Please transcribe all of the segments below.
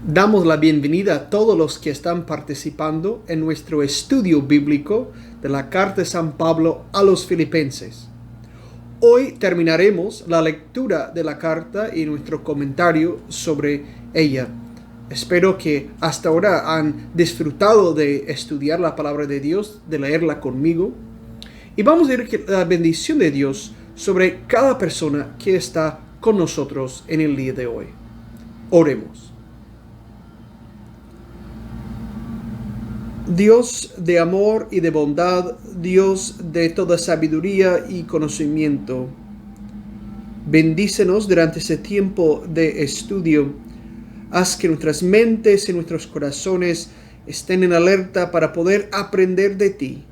Damos la bienvenida a todos los que están participando en nuestro estudio bíblico de la carta de San Pablo a los Filipenses. Hoy terminaremos la lectura de la carta y nuestro comentario sobre ella. Espero que hasta ahora han disfrutado de estudiar la palabra de Dios, de leerla conmigo. Y vamos a ver la bendición de Dios sobre cada persona que está con nosotros en el día de hoy. Oremos. Dios de amor y de bondad, Dios de toda sabiduría y conocimiento, bendícenos durante ese tiempo de estudio. Haz que nuestras mentes y nuestros corazones estén en alerta para poder aprender de ti.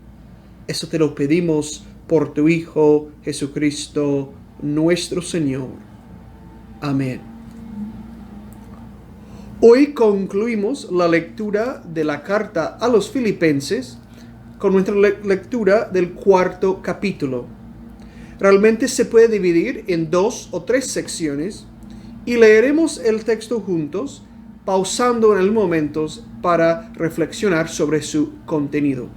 Eso te lo pedimos por tu Hijo Jesucristo, nuestro Señor. Amén. Hoy concluimos la lectura de la carta a los Filipenses con nuestra lectura del cuarto capítulo. Realmente se puede dividir en 2 o 3 secciones y leeremos el texto juntos, pausando en el momentos para reflexionar sobre su contenido.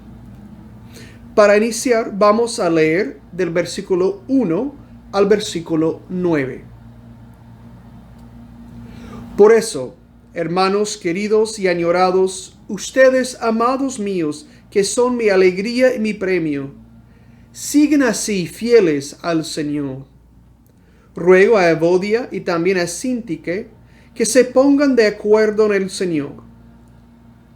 Para iniciar, vamos a leer del versículo 1 al versículo 9. Por eso, hermanos queridos y añorados, ustedes, amados míos, que son mi alegría y mi premio, siguen así fieles al Señor. Ruego a Evodia y también a Síntique que se pongan de acuerdo en el Señor.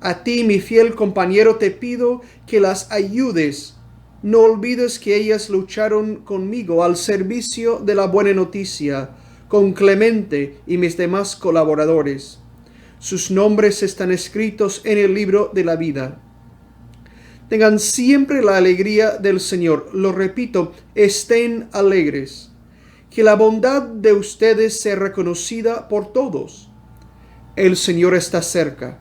A ti, mi fiel compañero, te pido que las ayudes. No olvides que ellas lucharon conmigo al servicio de la buena noticia, con Clemente y mis demás colaboradores. Sus nombres están escritos en el libro de la vida. Tengan siempre la alegría del Señor. Lo repito, estén alegres. Que la bondad de ustedes sea reconocida por todos. El Señor está cerca.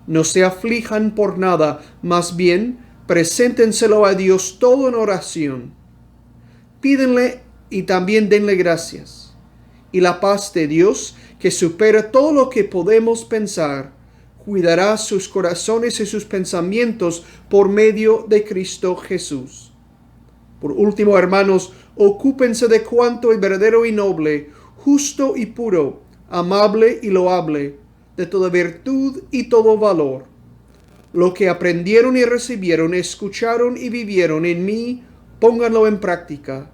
No se aflijan por nada, más bien, preséntenselo a Dios todo en oración. Pídenle y también denle gracias. Y la paz de Dios, que supera todo lo que podemos pensar, cuidará sus corazones y sus pensamientos por medio de Cristo Jesús. Por último, hermanos, ocúpense de cuanto es verdadero y noble, justo y puro, amable y loable, de toda virtud y todo valor. Lo que aprendieron y recibieron, escucharon y vivieron en mí, pónganlo en práctica,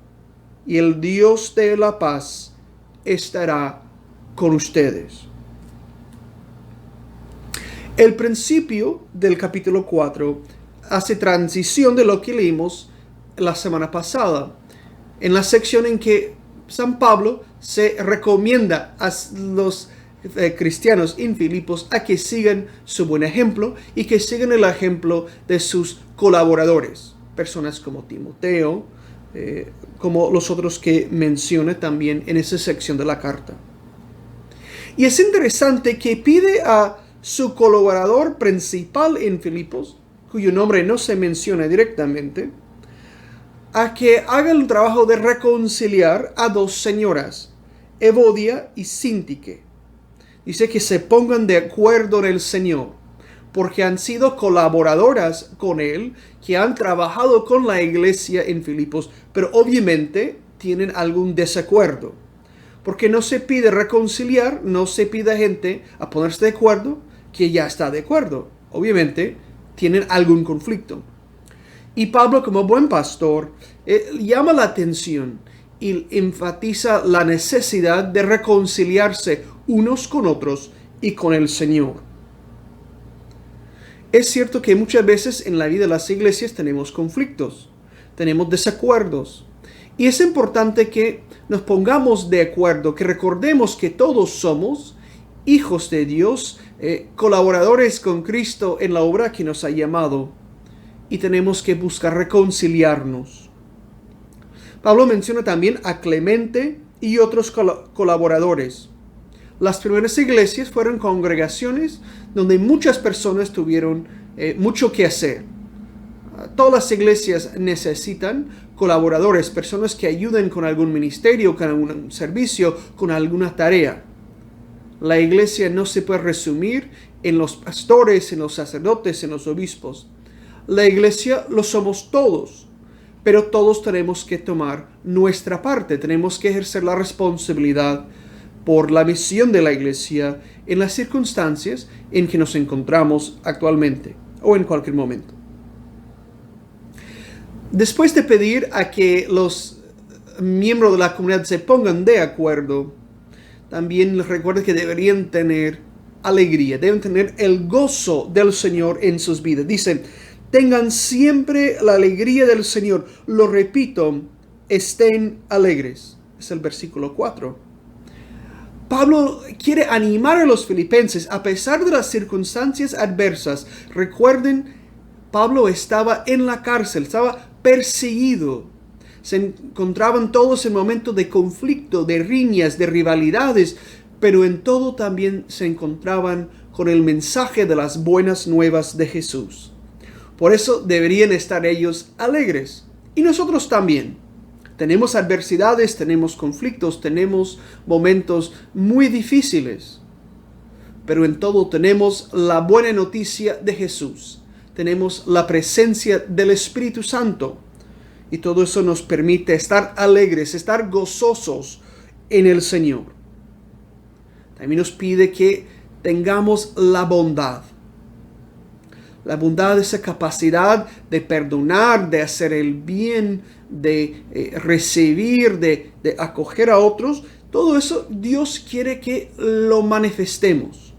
y el Dios de la paz estará con ustedes. El principio del capítulo 4 hace transición de lo que leímos la semana pasada, en la sección en que San Pablo se recomienda a los cristianos en Filipos a que sigan su buen ejemplo y que sigan el ejemplo de sus colaboradores, personas como Timoteo, como los otros que menciona también en esa sección de la carta. Y es interesante que pide a su colaborador principal en Filipos, cuyo nombre no se menciona directamente, a que haga el trabajo de reconciliar a 2 señoras, Evodia y Síntique. Dice que se pongan de acuerdo en el Señor, porque han sido colaboradoras con él, que han trabajado con la iglesia en Filipos, pero obviamente tienen algún desacuerdo. Porque no se pide reconciliar, no se pide a gente a ponerse de acuerdo que ya está de acuerdo. Obviamente tienen algún conflicto. Y Pablo, como buen pastor, llama la atención y enfatiza la necesidad de reconciliarse unos con otros y con el Señor. Es cierto que muchas veces en la vida de las iglesias tenemos conflictos, tenemos desacuerdos. Y es importante que nos pongamos de acuerdo, que recordemos que todos somos hijos de Dios, colaboradores con Cristo en la obra que nos ha llamado. Y tenemos que buscar reconciliarnos. Pablo menciona también a Clemente y otros colaboradores. Las primeras iglesias fueron congregaciones donde muchas personas tuvieron mucho que hacer. Todas las iglesias necesitan colaboradores, personas que ayuden con algún ministerio, con algún servicio, con alguna tarea. La iglesia no se puede resumir en los pastores, en los sacerdotes, en los obispos. La iglesia lo somos todos, pero todos tenemos que tomar nuestra parte. Tenemos que ejercer la responsabilidad por la misión de la iglesia en las circunstancias en que nos encontramos actualmente o en cualquier momento. Después de pedir a que los miembros de la comunidad se pongan de acuerdo, también les recuerda que deberían tener alegría, deben tener el gozo del Señor en sus vidas. Dice, tengan siempre la alegría del Señor. Lo repito, estén alegres. Es el versículo 4. Pablo quiere animar a los filipenses a pesar de las circunstancias adversas. Recuerden, Pablo estaba en la cárcel, estaba perseguido. Se encontraban todos en momentos de conflicto, de riñas, de rivalidades, pero en todo también se encontraban con el mensaje de las buenas nuevas de Jesús. Por eso deberían estar ellos alegres. Y nosotros también. Tenemos adversidades, tenemos conflictos, tenemos momentos muy difíciles. Pero en todo tenemos la buena noticia de Jesús. Tenemos la presencia del Espíritu Santo. Y todo eso nos permite estar alegres, estar gozosos en el Señor. También nos pide que tengamos la bondad. La bondad, esa capacidad de perdonar, de hacer el bien, de recibir, de acoger a otros. Todo eso Dios quiere que lo manifestemos.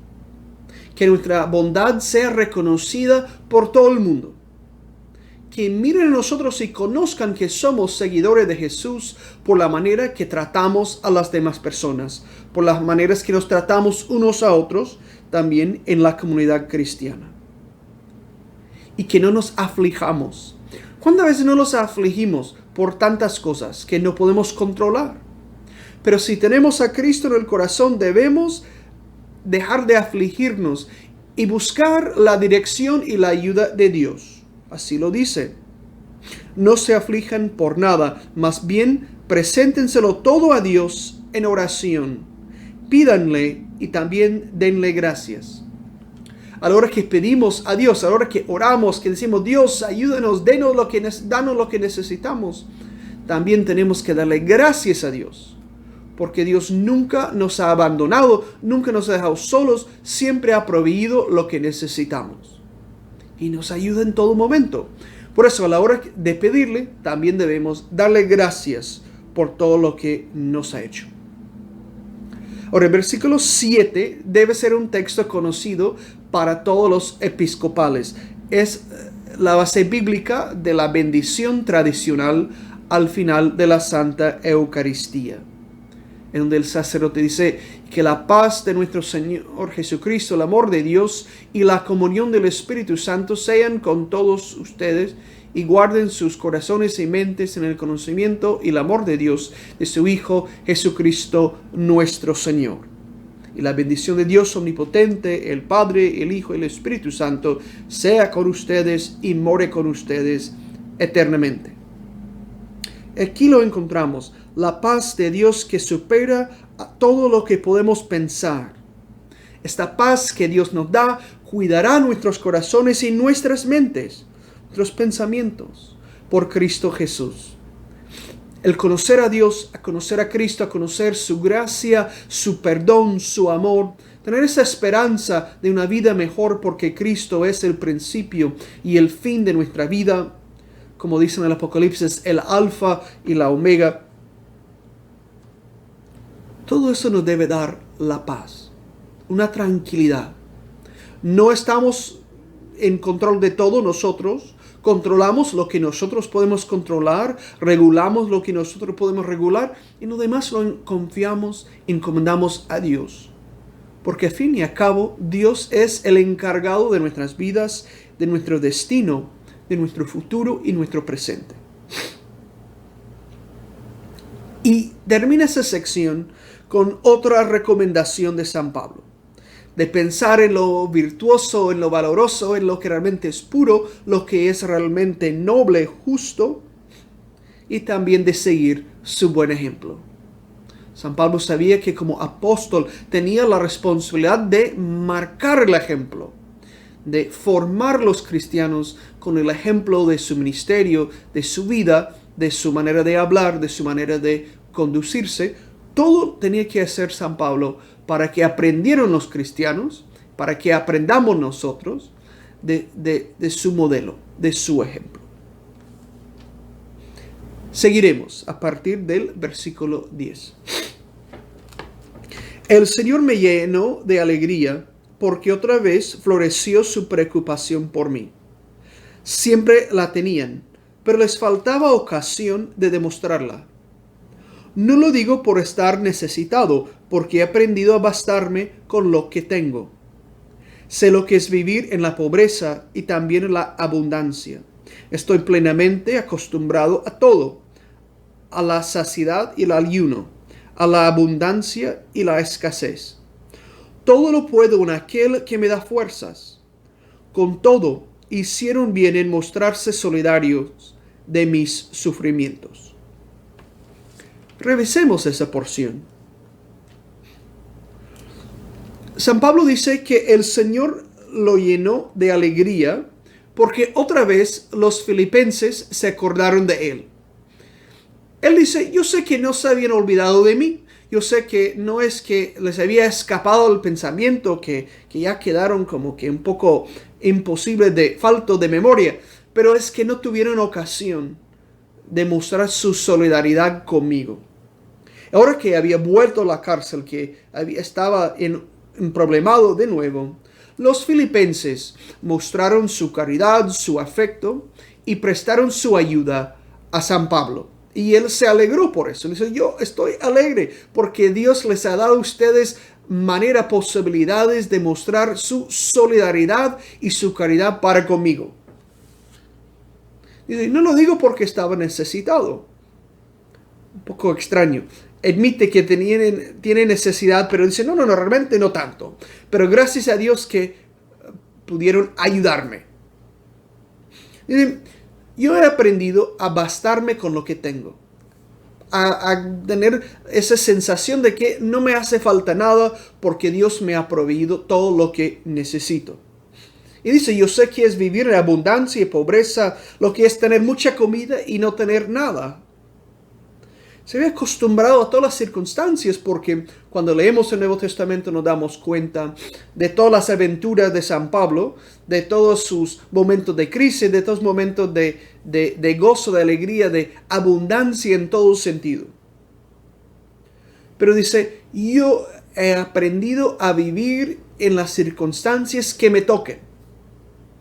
Que nuestra bondad sea reconocida por todo el mundo. Que miren a nosotros y conozcan que somos seguidores de Jesús por la manera que tratamos a las demás personas, por las maneras que nos tratamos unos a otros, también en la comunidad cristiana. Y que no nos aflijamos. ¿Cuántas veces no nos afligimos por tantas cosas que no podemos controlar? Pero si tenemos a Cristo en el corazón, debemos dejar de afligirnos y buscar la dirección y la ayuda de Dios. Así lo dice. No se aflijan por nada, más bien preséntenselo todo a Dios en oración. Pídanle y también denle gracias. A la hora que pedimos a Dios, a la hora que oramos, que decimos, Dios, ayúdanos, danos lo que necesitamos, también tenemos que darle gracias a Dios. Porque Dios nunca nos ha abandonado, nunca nos ha dejado solos, siempre ha proveído lo que necesitamos. Y nos ayuda en todo momento. Por eso, a la hora de pedirle, también debemos darle gracias por todo lo que nos ha hecho. Ahora, el versículo 7 debe ser un texto conocido para todos los episcopales. Es la base bíblica de la bendición tradicional al final de la Santa Eucaristía, en donde el sacerdote dice que la paz de nuestro Señor Jesucristo, el amor de Dios y la comunión del Espíritu Santo sean con todos ustedes y guarden sus corazones y mentes en el conocimiento y el amor de Dios, de su Hijo Jesucristo nuestro Señor. Y la bendición de Dios omnipotente, el Padre, el Hijo y el Espíritu Santo, sea con ustedes y more con ustedes eternamente. Aquí lo encontramos, la paz de Dios que supera a todo lo que podemos pensar. Esta paz que Dios nos da cuidará nuestros corazones y nuestras mentes, nuestros pensamientos, por Cristo Jesús. El conocer a Dios, a conocer a Cristo, a conocer su gracia, su perdón, su amor, tener esa esperanza de una vida mejor porque Cristo es el principio y el fin de nuestra vida, como dice en el Apocalipsis, el alfa y la omega. Todo eso nos debe dar la paz, una tranquilidad. No estamos en control de todo nosotros. Controlamos lo que nosotros podemos controlar, regulamos lo que nosotros podemos regular y lo demás lo confiamos, encomendamos a Dios. Porque al fin y al cabo, Dios es el encargado de nuestras vidas, de nuestro destino, de nuestro futuro y nuestro presente. Y termina esa sección con otra recomendación de San Pablo, de pensar en lo virtuoso, en lo valoroso, en lo que realmente es puro, lo que es realmente noble, justo, y también de seguir su buen ejemplo. San Pablo sabía que como apóstol tenía la responsabilidad de marcar el ejemplo, de formar los cristianos con el ejemplo de su ministerio, de su vida, de su manera de hablar, de su manera de conducirse. Todo tenía que hacer San Pablo para que aprendieran los cristianos, para que aprendamos nosotros de su modelo, de su ejemplo. Seguiremos a partir del versículo 10. El Señor me llenó de alegría porque otra vez floreció su preocupación por mí. Siempre la tenían, pero les faltaba ocasión de demostrarla. No lo digo por estar necesitado, porque he aprendido a bastarme con lo que tengo. Sé lo que es vivir en la pobreza y también en la abundancia. Estoy plenamente acostumbrado a todo, a la saciedad y el ayuno, a la abundancia y la escasez. Todo lo puedo en aquel que me da fuerzas. Con todo, hicieron bien en mostrarse solidarios de mis sufrimientos. Revisemos esa porción. San Pablo dice que el Señor lo llenó de alegría porque otra vez los filipenses se acordaron de él. Él dice, yo sé que no se habían olvidado de mí. Yo sé que no es que les había escapado el pensamiento, que ya quedaron como que un poco imposibles de falto de memoria, pero es que no tuvieron ocasión de mostrar su solidaridad conmigo. Ahora que había vuelto a la cárcel, que estaba problemado de nuevo, los filipenses mostraron su caridad, su afecto y prestaron su ayuda a San Pablo. Y él se alegró por eso. Dice, yo estoy alegre porque Dios les ha dado a ustedes posibilidades de mostrar su solidaridad y su caridad para conmigo. Dice, no lo digo porque estaba necesitado. Un poco extraño. Admite que tiene necesidad, pero dice, no, realmente no tanto. Pero gracias a Dios que pudieron ayudarme. Dice, yo he aprendido a bastarme con lo que tengo. A tener esa sensación de que no me hace falta nada porque Dios me ha proveído todo lo que necesito. Y dice, yo sé que es vivir en abundancia y pobreza, lo que es tener mucha comida y no tener nada. Se ve acostumbrado a todas las circunstancias porque cuando leemos el Nuevo Testamento nos damos cuenta de todas las aventuras de San Pablo, de todos sus momentos de crisis, de todos los momentos de gozo, de alegría, de abundancia en todo sentido. Pero dice, yo he aprendido a vivir en las circunstancias que me toquen.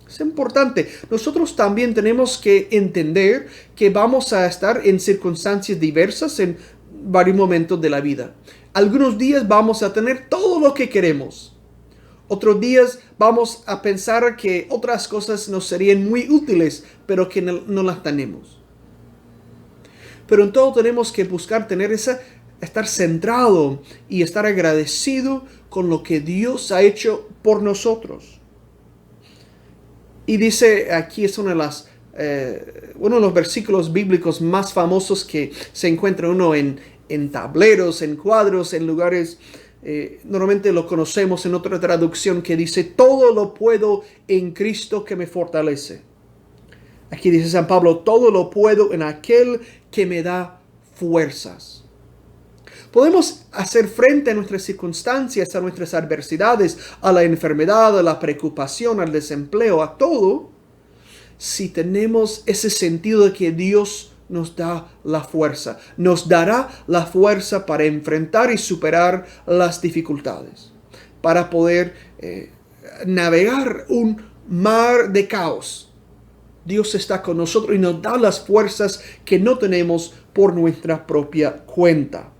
Es importante. Nosotros también tenemos que entender que vamos a estar en circunstancias diversas en varios momentos de la vida. Algunos días vamos a tener todo lo que queremos. Otros días vamos a pensar que otras cosas nos serían muy útiles, pero que no las tenemos. Pero en todo tenemos que buscar estar centrado y estar agradecido con lo que Dios ha hecho por nosotros. Y dice, aquí es uno de los versículos bíblicos más famosos que se encuentra uno en tableros, en cuadros, en lugares. Normalmente lo conocemos en otra traducción que dice, todo lo puedo en Cristo que me fortalece. Aquí dice San Pablo, todo lo puedo en aquel que me da fuerzas. Podemos hacer frente a nuestras circunstancias, a nuestras adversidades, a la enfermedad, a la preocupación, al desempleo, a todo, si tenemos ese sentido de que Dios nos da la fuerza. Nos dará la fuerza para enfrentar y superar las dificultades, para poder navegar un mar de caos. Dios está con nosotros y nos da las fuerzas que no tenemos por nuestra propia cuenta.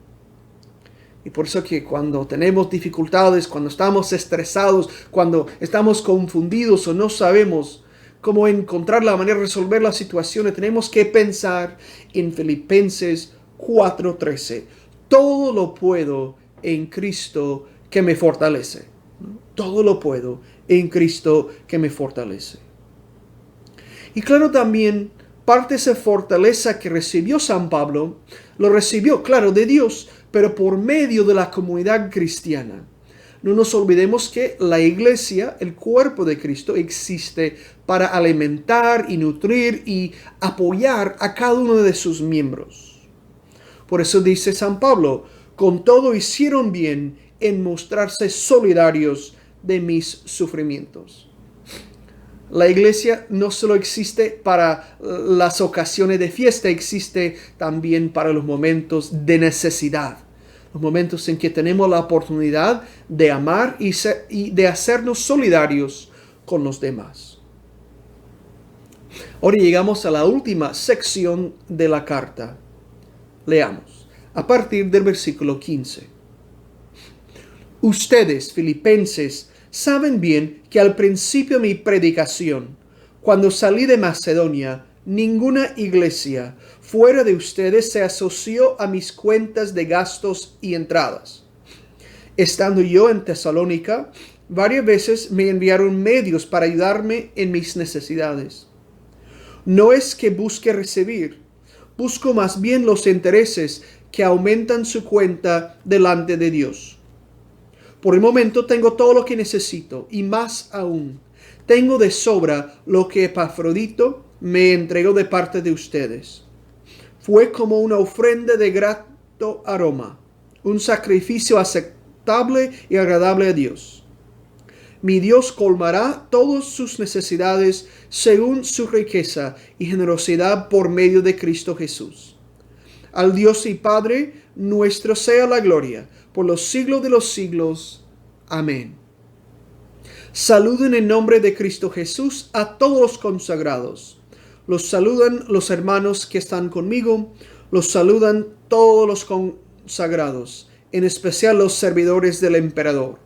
Y por eso que cuando tenemos dificultades, cuando estamos estresados, cuando estamos confundidos o no sabemos cómo encontrar la manera de resolver las situaciones, tenemos que pensar en Filipenses 4:13. Todo lo puedo en Cristo que me fortalece. Todo lo puedo en Cristo que me fortalece. Y claro, también parte de esa fortaleza que recibió San Pablo, lo recibió, claro, de Dios, pero por medio de la comunidad cristiana. No nos olvidemos que la iglesia, el cuerpo de Cristo, existe para alimentar y nutrir y apoyar a cada uno de sus miembros. Por eso dice San Pablo, con todo hicieron bien en mostrarse solidarios de mis sufrimientos. La iglesia no solo existe para las ocasiones de fiesta, existe también para los momentos de necesidad. Los momentos en que tenemos la oportunidad de amar y de hacernos solidarios con los demás. Ahora llegamos a la última sección de la carta. Leamos, a partir del versículo 15. Ustedes, filipenses, saben bien que al principio de mi predicación, cuando salí de Macedonia, ninguna iglesia fuera de ustedes se asoció a mis cuentas de gastos y entradas. Estando yo en Tesalónica, varias veces me enviaron medios para ayudarme en mis necesidades. No es que busque recibir, busco más bien los intereses que aumentan su cuenta delante de Dios. Por el momento tengo todo lo que necesito y más aún. Tengo de sobra lo que Epafrodito me entregó de parte de ustedes. Fue como una ofrenda de grato aroma, un sacrificio aceptable y agradable a Dios. Mi Dios colmará todas sus necesidades según su riqueza y generosidad por medio de Cristo Jesús. Al Dios y Padre nuestro sea la gloria por los siglos de los siglos. Amén. Saluden en nombre de Cristo Jesús a todos los consagrados. Los saludan los hermanos que están conmigo. Los saludan todos los consagrados, en especial los servidores del emperador.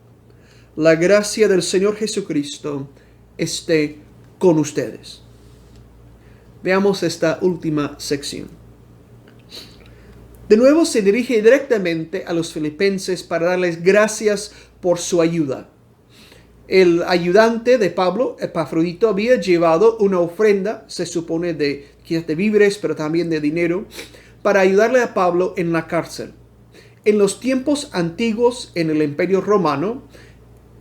La gracia del Señor Jesucristo esté con ustedes. Veamos esta última sección. De nuevo se dirige directamente a los filipenses para darles gracias por su ayuda. El ayudante de Pablo, Epafrodito, había llevado una ofrenda, se supone de víveres, pero también de dinero, para ayudarle a Pablo en la cárcel. En los tiempos antiguos, en el Imperio Romano,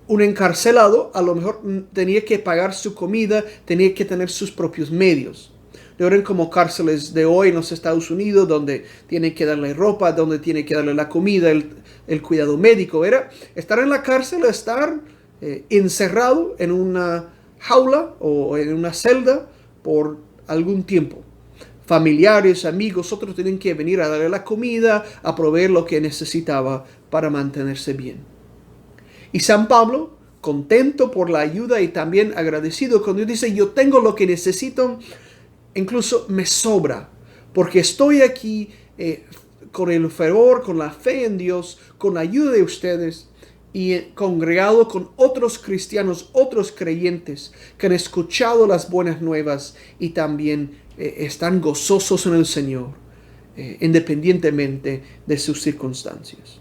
un encarcelado a lo mejor tenía que pagar su comida, tenía que tener sus propios medios. No eran como cárceles de hoy en los Estados Unidos, donde tienen que darle ropa, donde tienen que darle la comida, el cuidado médico. Era estar en la cárcel, estar encerrado en una jaula o en una celda por algún tiempo. Familiares, amigos, otros tienen que venir a darle la comida, a proveer lo que necesitaba para mantenerse bien. Y San Pablo, contento por la ayuda y también agradecido con Dios, dice, yo tengo lo que necesito, incluso me sobra, porque estoy aquí con el fervor, con la fe en Dios, con la ayuda de ustedes y congregado con otros cristianos, otros creyentes que han escuchado las buenas nuevas y también están gozosos en el Señor, independientemente de sus circunstancias.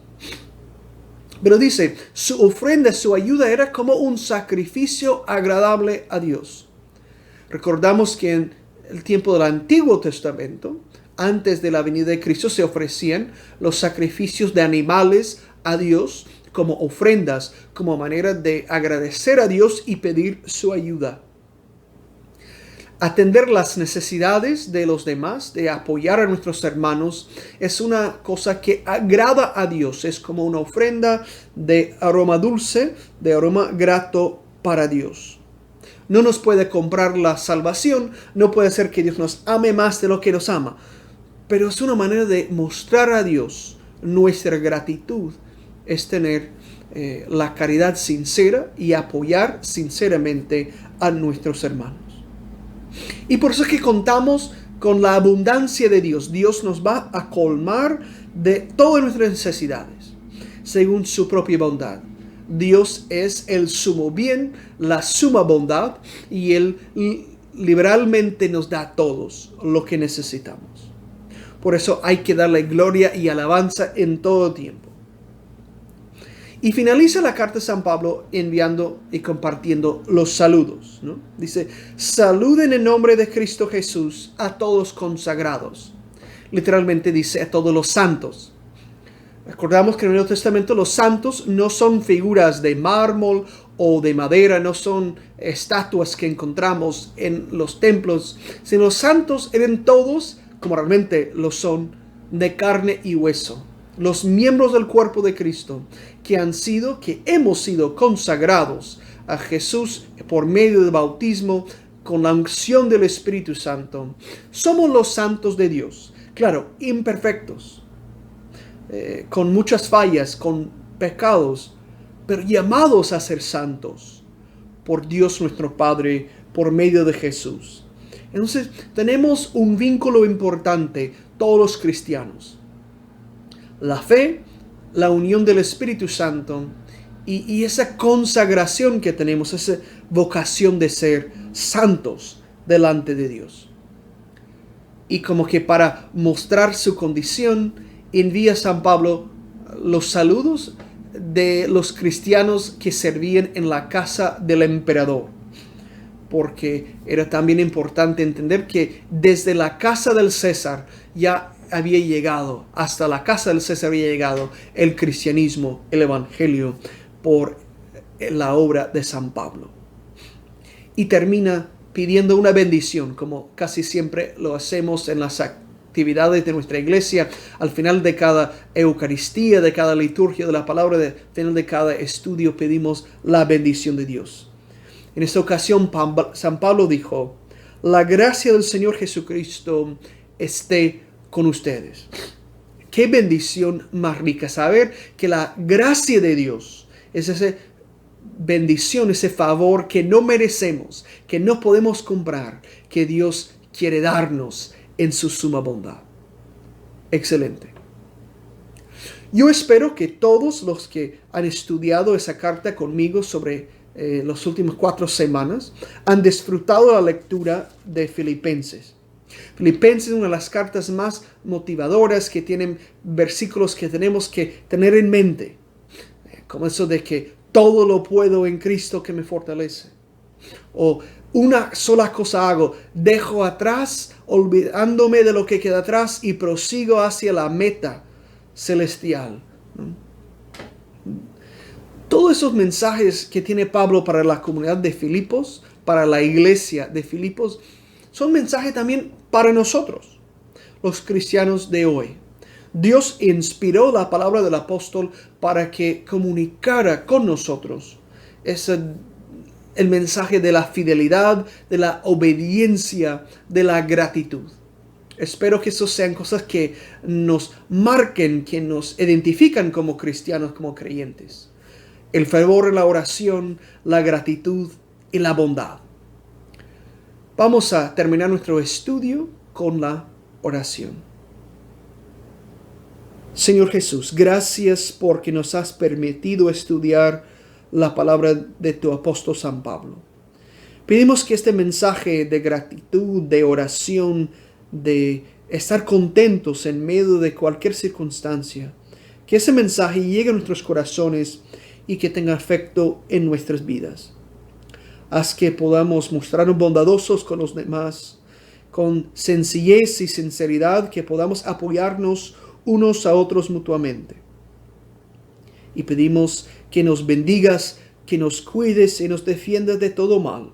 Pero dice, su ofrenda, su ayuda era como un sacrificio agradable a Dios. Recordamos que en el tiempo del Antiguo Testamento, antes de la venida de Cristo, se ofrecían los sacrificios de animales a Dios como ofrendas, como manera de agradecer a Dios y pedir su ayuda. Atender las necesidades de los demás, de apoyar a nuestros hermanos, es una cosa que agrada a Dios. Es como una ofrenda de aroma dulce, de aroma grato para Dios. No nos puede comprar la salvación, no puede ser que Dios nos ame más de lo que nos ama, pero es una manera de mostrar a Dios nuestra gratitud, es tener la caridad sincera y apoyar sinceramente a nuestros hermanos. Y por eso es que contamos con la abundancia de Dios. Dios nos va a colmar de todas nuestras necesidades, según su propia bondad. Dios es el sumo bien, la suma bondad, y Él liberalmente nos da a todos lo que necesitamos. Por eso hay que darle gloria y alabanza en todo tiempo. Y finaliza la carta de San Pablo enviando y compartiendo los saludos, ¿no? Dice, saluden en nombre de Cristo Jesús a todos consagrados. Literalmente dice a todos los santos. Recordamos que en el Nuevo Testamento los santos no son figuras de mármol o de madera, no son estatuas que encontramos en los templos, sino los santos eran todos, como realmente lo son, de carne y hueso. Los miembros del cuerpo de Cristo que hemos sido consagrados a Jesús por medio del bautismo con la unción del Espíritu Santo. Somos los santos de Dios, claro, imperfectos, con muchas fallas, con pecados, pero llamados a ser santos por Dios nuestro Padre, por medio de Jesús. Entonces, tenemos un vínculo importante, todos los cristianos. La fe, la unión del Espíritu Santo y esa consagración que tenemos, esa vocación de ser santos delante de Dios. Y como que para mostrar su condición, envía San Pablo los saludos de los cristianos que servían en la casa del emperador. Porque era también importante entender que desde la casa del César ya había llegado, hasta la casa del César había llegado el cristianismo, el evangelio, por la obra de San Pablo. Y termina pidiendo una bendición, como casi siempre lo hacemos en las actividades de nuestra iglesia. Al final de cada Eucaristía, de cada liturgia de la palabra, al final de cada estudio, pedimos la bendición de Dios. En esta ocasión, San Pablo dijo: la gracia del Señor Jesucristo esté con ustedes. Qué bendición más rica saber que la gracia de Dios es esa bendición, ese favor que no merecemos, que no podemos comprar, que Dios quiere darnos en su suma bondad. Excelente. Yo espero que todos los que han estudiado esa carta conmigo sobre las últimas 4 semanas han disfrutado la lectura de Filipenses. Filipenses es una de las cartas más motivadoras, que tienen versículos que tenemos que tener en mente, como eso de que todo lo puedo en Cristo que me fortalece, o una sola cosa hago, dejo atrás, olvidándome de lo que queda atrás y prosigo hacia la meta celestial. Todos esos mensajes que tiene Pablo para la comunidad de Filipos, para la iglesia de Filipos, son mensajes también para nosotros, los cristianos de hoy. Dios inspiró la palabra del apóstol para que comunicara con nosotros el mensaje de la fidelidad, de la obediencia, de la gratitud. Espero que eso sean cosas que nos marquen, que nos identifican como cristianos, como creyentes. El fervor en la oración, la gratitud y la bondad. Vamos a terminar nuestro estudio con la oración. Señor Jesús, gracias porque nos has permitido estudiar la palabra de tu apóstol San Pablo. Pedimos que este mensaje de gratitud, de oración, de estar contentos en medio de cualquier circunstancia, que ese mensaje llegue a nuestros corazones y que tenga efecto en nuestras vidas. Haz que podamos mostrarnos bondadosos con los demás, con sencillez y sinceridad, que podamos apoyarnos unos a otros mutuamente. Y pedimos que nos bendigas, que nos cuides y nos defiendas de todo mal.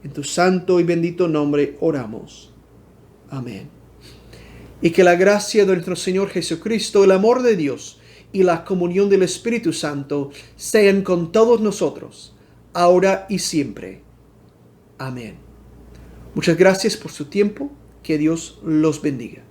En tu santo y bendito nombre oramos. Amén. Y que la gracia de nuestro Señor Jesucristo, el amor de Dios y la comunión del Espíritu Santo sean con todos nosotros, ahora y siempre. Amén. Muchas gracias por su tiempo. Que Dios los bendiga.